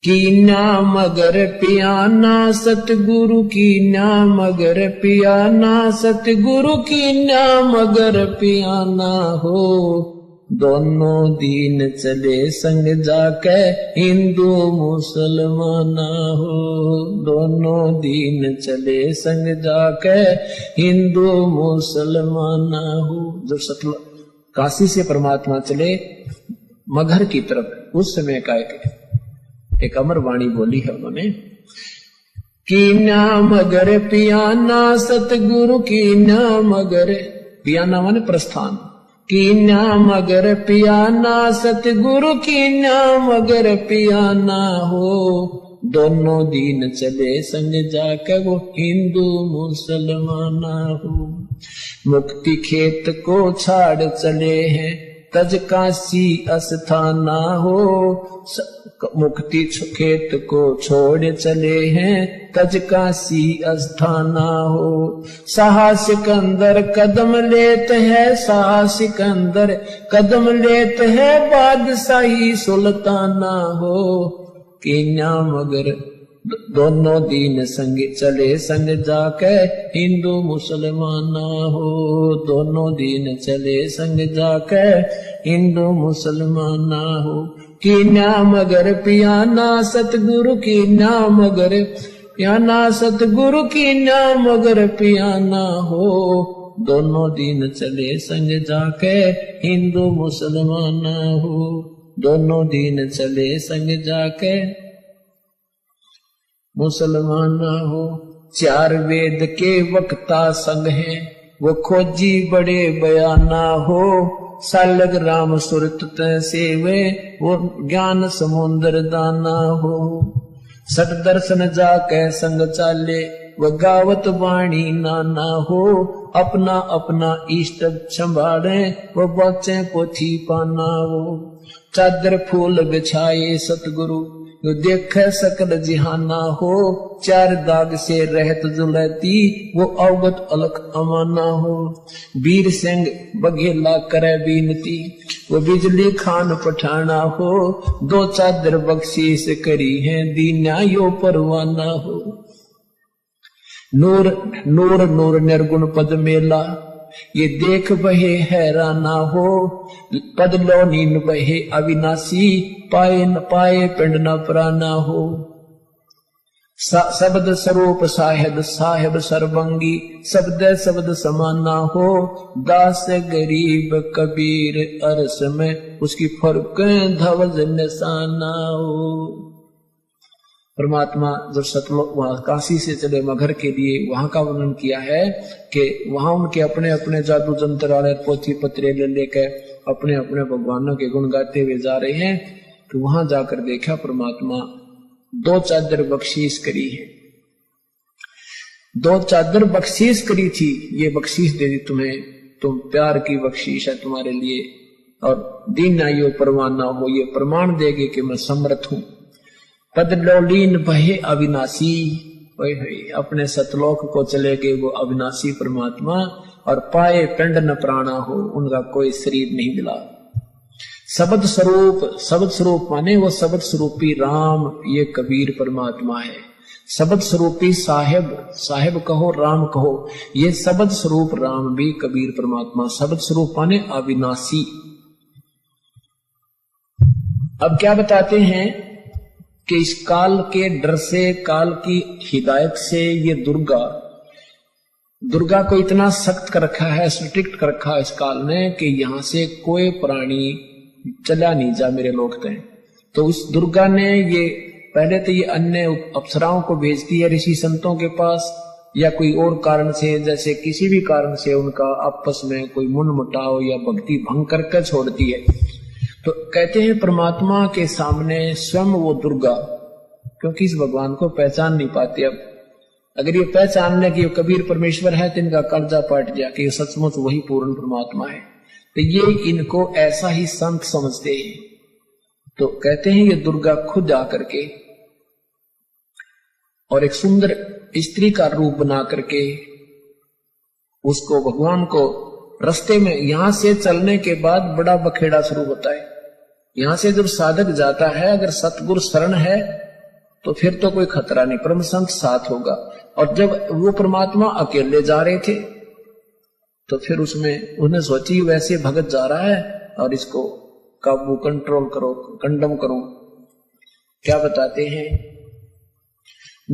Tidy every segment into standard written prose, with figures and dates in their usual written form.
Kenya मगर पियाना सतगुरु Kenya मगर पियाना सतगुरु कीन्या मगर पियाना हो। दोनों दीन चले संग जाके हिंदू मुसलमाना हो। दोनों दीन चले संग जाके हिंदू मुसलमाना हो। जब सतल काशी से परमात्मा चले मगहर की तरफ, उस समय का एक अमर वाणी बोली है उन्होंने, कीन्या मगर पियाना सतगुरु कीन्या मगर, पियाना माने प्रस्थान, कीन्या मगर पियाना सतगुरु कीन्या मगर पियाना हो। दोनों दीन चले संग जाकर वो हिंदू मुसलमाना हो। मुक्ति खेत को छाड़ चले हैं तज काशी अस्थाना हो। मुक्ति खेत को छोड़ चले हैं तज काशी अस्थाना हो। साहसिक अंदर कदम लेत है, साहसिक अंदर कदम लेत है बादशाही सुल्ताना हो। कीन्या मगर दोनों दीन संग चले संग जाके हिंदू मुसलमाना हो। दोनों दीन चले संग जाके हिंदू मुसलमाना हो। कीन्या मगर पियाना सतगुरु कीन्या मगर पियाना सतगुरु कीन्या मगर पियाना हो। दोनों दीन चले संग जाके हिंदू मुसलमाना हो। दोनों दीन चले संग जाके मुसलमाना हो। चार वेद के वक्ता संग हैं वो खोजी बड़े बयाना हो। सालग राम सुरत सेवे वो ज्ञान समुद्र दाना हो। सट दर्शन जाके संग चाले वो गावत वाणी नाना हो। अपना अपना इष्ट संभाले वो बच्चे पोथी पाना हो। चादर फूल बिछाए सतगुरु जो देख सकल जिहाना हो। चार दाग से रहत जुलती वो अवगत अलख अमाना हो। वीर सिंह बघेला करे बीनती वो बिजली खान पठाना हो। दो चादर बख्शीश करी है दीन्या यो परवाना हो। नूर नूर नूर निर्गुण पद मेला ये देख बहे हैराना हो। पद लो नीन बहे अविनाशी पाए न पाए पिंड न प्राना हो। शब्द स्वरूप साहेब साहेब सर्वंगी शब्द शब्द समाना हो। दास गरीब कबीर अरस में उसकी फर्क धवज निशाना हो। परमात्मा जब सतलोक वहां काशी से चले मगहर के लिए, वहां का वर्णन किया है कि वहां उनके अपने अपने जादू जंत्र वाले पोथी पत्रे ले लेकर अपने अपने भगवानों के गुण गाते हुए जा रहे हैं। तो वहां जाकर देखा परमात्मा दो चादर बख्शीश करी है। दो चादर बख्शीश करी थी, ये बख्शीश दे दी तुम्हें, तुम प्यार की बख्शीश है तुम्हारे लिए। और दीन आयो परवाना हो, ये प्रमाण देगे कि मैं समर्थ हूं। पद लोलीन बहे अविनाशी, अपने सतलोक को चले गए वो अविनाशी परमात्मा। और पाए पिंड न प्राणा हो, उनका कोई शरीर नहीं मिला। शब्द स्वरूप, शब्द स्वरूप माने वो शब्द स्वरूपी राम, ये कबीर परमात्मा है। शब्द स्वरूपी साहेब, साहेब कहो राम कहो, ये शब्द स्वरूप राम भी कबीर परमात्मा। शब्द स्वरूप माने अविनाशी। अब क्या बताते हैं कि इस काल के डर से, काल की हिदायत से ये दुर्गा को इतना सख्त कर रखा है, स्ट्रिक्ट कर रखा है इस काल ने कि यहां से कोई प्राणी चला नहीं जा मेरे लोग तय। तो उस दुर्गा ने ये पहले तो ये अन्य अप्सराओं को भेजती है ऋषि संतों के पास, या कोई और कारण से, जैसे किसी भी कारण से उनका आपस में कोई मुनमुटाव या भक्ति भंग करके छोड़ती है। तो कहते हैं परमात्मा के सामने स्वयं वो दुर्गा, क्योंकि इस भगवान को पहचान नहीं पाते। अब अगर ये पहचान ले कि ये कबीर परमेश्वर है तो इनका कर्जा पट गया कि ये सचमुच वही पूर्ण परमात्मा है। तो ये इनको ऐसा ही संत समझते हैं। तो कहते हैं ये दुर्गा खुद आकर के और एक सुंदर स्त्री का रूप बना करके उसको, भगवान को रास्ते में, यहां से चलने के बाद बड़ा बखेड़ा शुरू होता है। यहां से जब साधक जाता है, अगर सतगुरु शरण है तो फिर तो कोई खतरा नहीं, परम संत साथ होगा। और जब वो परमात्मा अकेले जा रहे थे तो फिर उसमें उन्हें सोची वैसे भगत जा रहा है और इसको काबू कंट्रोल करो, कंडम करो। क्या बताते हैं,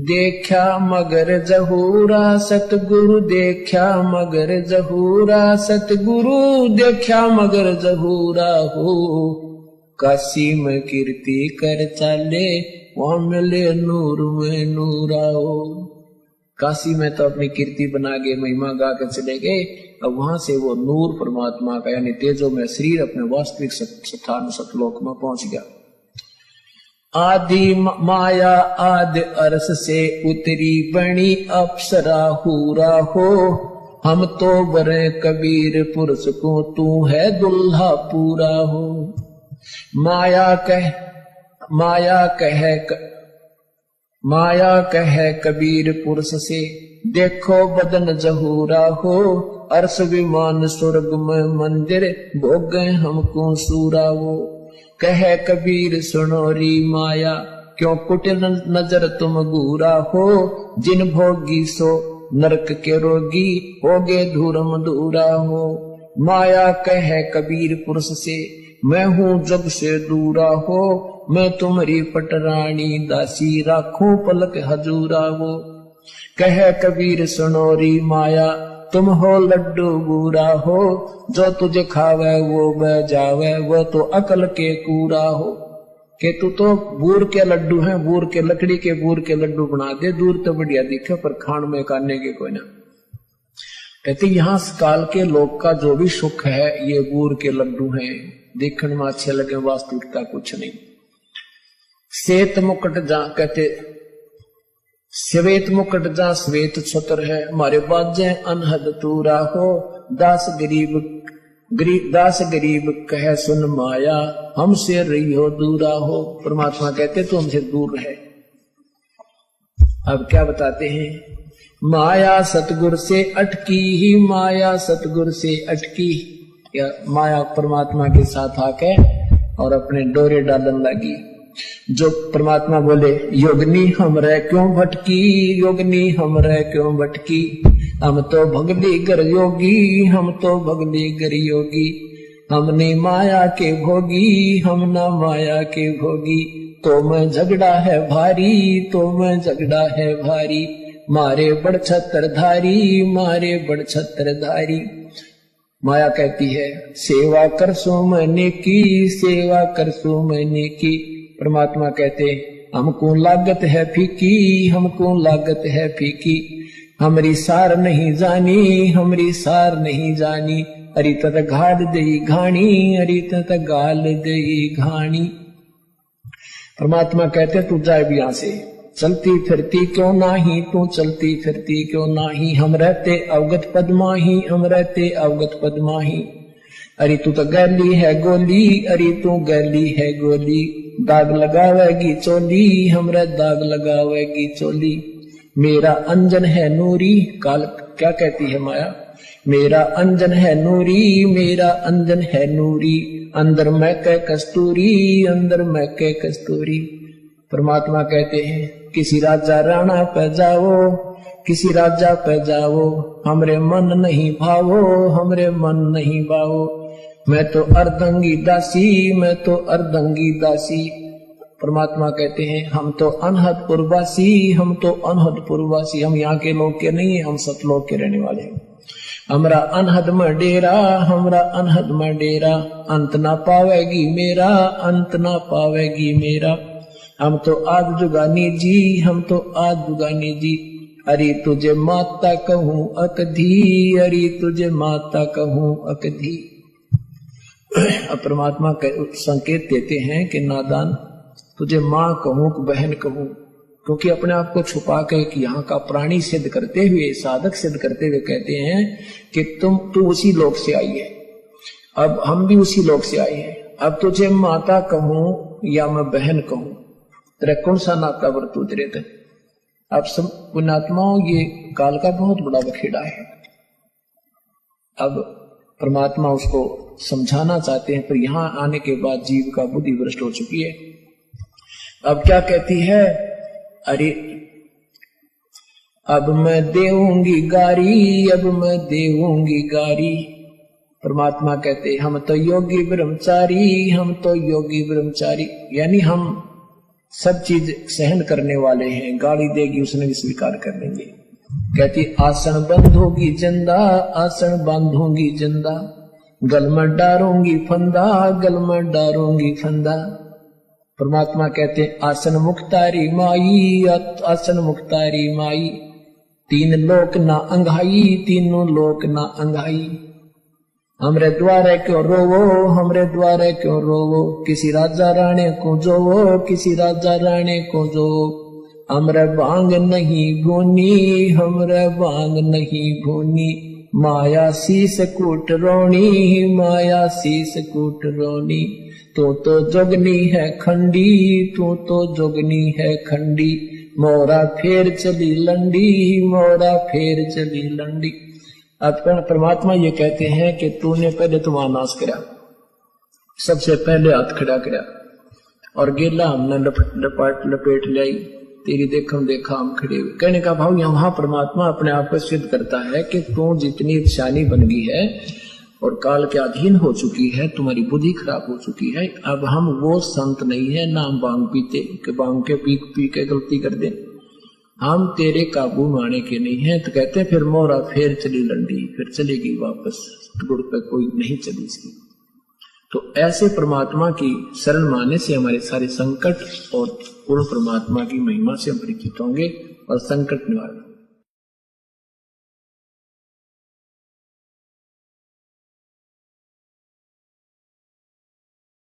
देखा मगर जहूरा सतगुरु, देखा मगर जहूरा सतगुरु, देखा मगर जहूरा हो, काशी में कीर्ति कर चाले, वहां मिले नूर में नूरा हो। काशी में तो अपनी कीर्ति बना के महिमा गा के चले गए, अब वहां से वो नूर परमात्मा का यानी तेजो में शरीर अपने वास्तविक स्थान सतलोक में पहुंच गया। आदि माया आदि अरस से उतरी बनी अप्सरा हूरा हो, हम तो बरे कबीर पुरुष को, तू है दुल्हा पूरा हो। माया कह कबीर पुरुष से, देखो बदन जहूरा हो, अर्श विमान स्वर्ग में मंदिर, भोग गए हमको सूरा हो। कह कबीर सुनो री माया, क्यों कुटिल नजर तुम घूरा हो, जिन भोगी सो नरक के रोगी, होगे धूरम दूरा हो। माया कह कबीर पुरुष से, मैं हूँ जग से दूरा हो, मैं तुम्हारी पटरानी दासी, राखूं पलक हजूरा हो। कह कबीर सुनो री माया, तुम हो लड्डू बूरा हो, जो तुझे खावे वो बह जावे, वो तो अकल के कूड़ा हो। के तू तो बूर के लड्डू हैं, बूर के लकड़ी के बूर के लड्डू बना दे, दूर तो बढ़िया दिखे पर खान में काटने के कोई ना। कहते यहाँ काल के लोग का जो भी सुख है ये बूर के लड्डू हैं, देखने में अच्छे लगे, वास्तविकता कुछ नहीं। श्वेत मुकुट जा कहते श्वेत मुकुट जा श्वेत छत्र है, हमारे बाजे अनहद तूरा हो, दास गरीब कहे सुन माया, हमसे रही हो दूरा हो। परमात्मा कहते तो हमसे दूर रहे। अब क्या बताते हैं, माया सतगुर से अटकी ही, माया सतगुर से अटकी, या माया परमात्मा के साथ आके और अपने डोरे डालन लगी। जो परमात्मा बोले योगनी हमरे क्यों भटकी, योगनी हमरे क्यों भटकी, हम तो भगली गर योगी, हम तो भगली गर योगी, हमने माया के भोगी, हम ना माया के भोगी, तो मैं झगड़ा है भारी, तो मैं झगड़ा है भारी, मारे बड़ छत्रधारी, मारे बड़ छत्रधारी। माया कहती है सेवा कर सो मैंने की, सेवा कर सो मैंने की। परमात्मा कहते हमको लागत है फीकी, हमको लागत है फीकी, हमरी सार नहीं जानी, हमरी सार नहीं जानी, अरे तत घाल दई घाणी, अरे तत गाल दई घाणी। परमात्मा कहते तू जाए भी यहां से, चलती फिरती क्यों नाही, तू चलती फिरती क्यों नाही, हम रहते अवगत पद्माही, हम रहते अवगत पद्माही। अरे तू तो गैली है गोली, अरे तू गैली है गोली, दाग लगावेगी चोली, हमरा दाग लगावेगी चोली। मेरा अंजन है नूरी, काल क्या कहती है माया, मेरा अंजन है नूरी, मेरा अंजन है नूरी, अंदर मैं के कस्तूरी, अंदर मैं के कस्तूरी। परमात्मा कहते हैं किसी राजा राणा पे जाओ, किसी राजा पे जाओ, हमरे मन नहीं भावो, हमरे मन नहीं भावो, मैं तो अर्धंगी दासी, मैं तो अर्धंगी दासी। परमात्मा कहते हैं हम तो अनहदपुरवासी, हम तो अनहदपुरवासी, हम यहाँ के लोग के नहीं है, हम सतलोक के रहने वाले हैं। हमरा अनहद में डेरा, हमरा अनहद में डेरा, अंत ना पावेगी मेरा, अंत ना पावेगी मेरा। हम तो आज जुगानी जी, हम तो आज जुगानी जी, अरे तुझे माता कहूँ अकधी, अरे तुझे माता कहूँ अकधी। अब परमात्मा संकेत देते हैं कि नादान तुझे माँ कहूँ कि बहन कहूँ, क्योंकि अपने आप को छुपा के कि यहाँ का प्राणी सिद्ध करते हुए, साधक सिद्ध करते हुए कहते हैं कि तू उसी लोक से आई है, अब हम भी उसी लोक से आए हैं, अब तुझे माता कहूँ या मैं बहन कहूँ, तेरा कौन सा नाता वर्तूत रहता है। अब सब पुण्यात्माओं ये काल का बहुत बड़ा बखेड़ा है। अब परमात्मा उसको समझाना चाहते हैं, पर यहाँ आने के बाद जीव का बुद्धि भ्रष्ट हो चुकी है। अब क्या कहती है अरे अब मैं देऊंगी गारी, अब मैं देऊंगी गारी। परमात्मा कहते हम तो योगी ब्रह्मचारी, हम तो योगी ब्रह्मचारी, यानी हम सब चीज सहन करने वाले हैं। गाली देगी उसने भी स्वीकार कर लेंगे। कहती आसन बंधोगी जंदा, आसन बांधूंगी जंदा, गल में डारूंगी फंदा, गल में डारूंगी फंदा। परमात्मा कहते आसन मुक्तारी माई, आसन मुक्तारी माई, तीन लोक ना अंघाई, तीनों लोक ना अंघाई। हमरे द्वारे क्यों रोवो, हमरे द्वारे क्यों रोवो, किसी राजा राणे को जोवो, किसी राजा राणे को जोवो। हमरे भांग नहीं भूनी, हमरे भांग नहीं भूनी, माया शीस कूट रोनी, माया शीस कूट रोनी। तू तो जोगनी है खंडी, तू तो जोगनी है खंडी, मोरा फेर चली लंडी, मोरा फेर चली लंडी। अब परमात्मा ये कहते हैं कि तूने पहले तो वहां नाश करा, सबसे पहले हाथ खड़ा करा और गेला हमने लपेट लाई, तेरी देखम देखा हम खड़े हुए। कहने का भाव यहाँ परमात्मा अपने आप को सिद्ध करता है कि तू जितनी शानी बन गई है और काल के अधीन हो चुकी है, तुम्हारी बुद्धि खराब हो चुकी है। अब हम वो संत नहीं है ना हम भांग पीते कि भांग के पी के गलती कर दे, हम तेरे काबू में आने के नहीं है। तो कहते हैं फिर मोरा फेर चली लंडी, फिर चलेगी वापस, गुड़ पे कोई नहीं चली इसकी। तो ऐसे परमात्मा की शरण माने से हमारे सारे संकट और पूर्ण परमात्मा की महिमा से हम परिचित होंगे और संकट निवारण